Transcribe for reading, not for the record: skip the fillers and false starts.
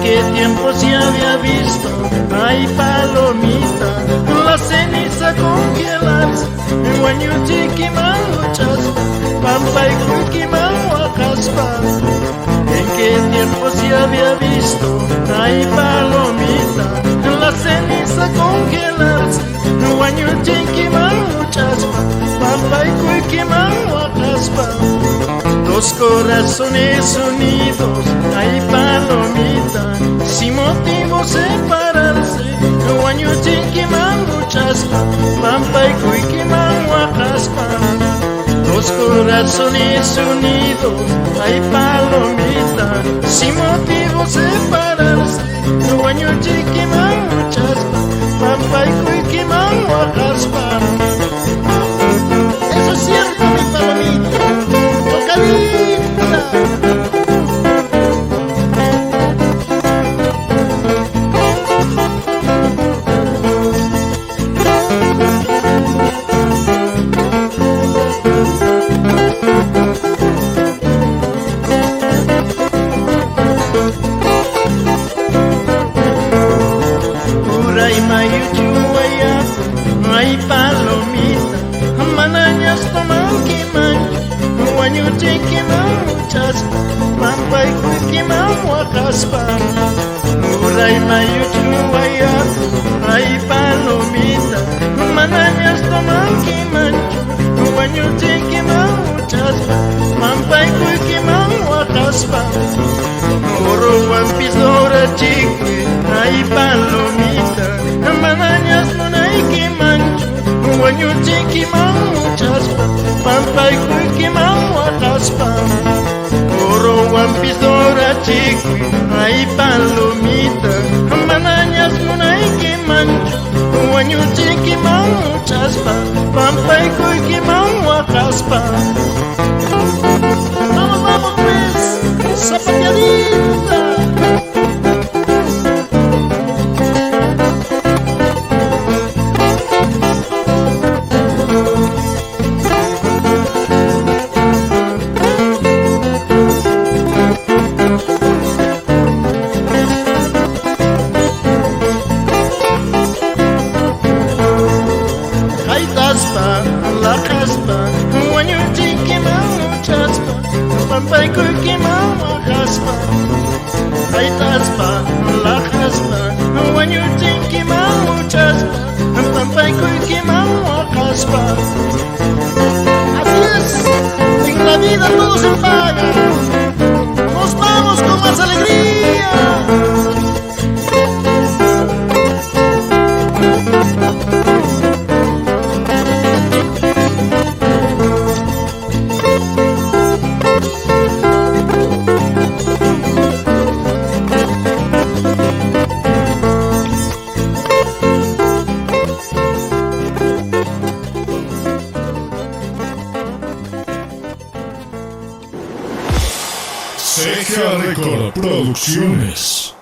¿Qué tiempo se había visto? Ay, palomita, la ceniza congelarse, guañutiquiman, lak'aspa, pampa y cuiquiman, lak'aspa. ¿En qué tiempo se había visto? Ay, palomita, la ceniza congelarse, guañutiquiman, lak'aspa, pampa y cuiquiman, lak'aspa. Dos corazones unidos, ay, palomita, sin motivo separarse, guañutiquiman, lak'aspa, pampa y cuiquiman, lak'aspa. Dos corazones unidos, ay, palomita, sin motivo separarse, guañutiquiman, lak'aspa, pampa y cuiquiman, lak'aspa. Eso es cierto, mi palomita. Tocadita. Ay, palomita, manañas toman quimancho, guañutiquiman, lak'aspa, pampa y cuiquiman, lak'aspa. Uray mayuchu ayaku, ay, palomita, manañas toman quimancho, guañutiquiman, lak'aspa, pampa y cuiquiman, lak'aspa. Oro wampis dora chiqui, ay, palomita, manañas tunay quimancho, guañutiquiman, lak'aspa, pampa y cuiquiman, lak'aspa. Oro wampis dora chiqui, ay, palomita, manañas tunay quimancho, guañutiquiman, lak'aspa, pampa y cuiquiman, lak'aspa. Vamos, vamos pues, zapateadita. Jayt'aspa, lak'aspa, guañutiquiman, lak'aspa, pampa y cuiquiman, lak'aspa. Jayt'aspa, lak'aspa, guañutiquiman, lak'aspa, pampa y cuiquiman, lak'aspa. Así es, en la vida todo se paga. Nos vamos con más alegría. Ceja Record Producciones.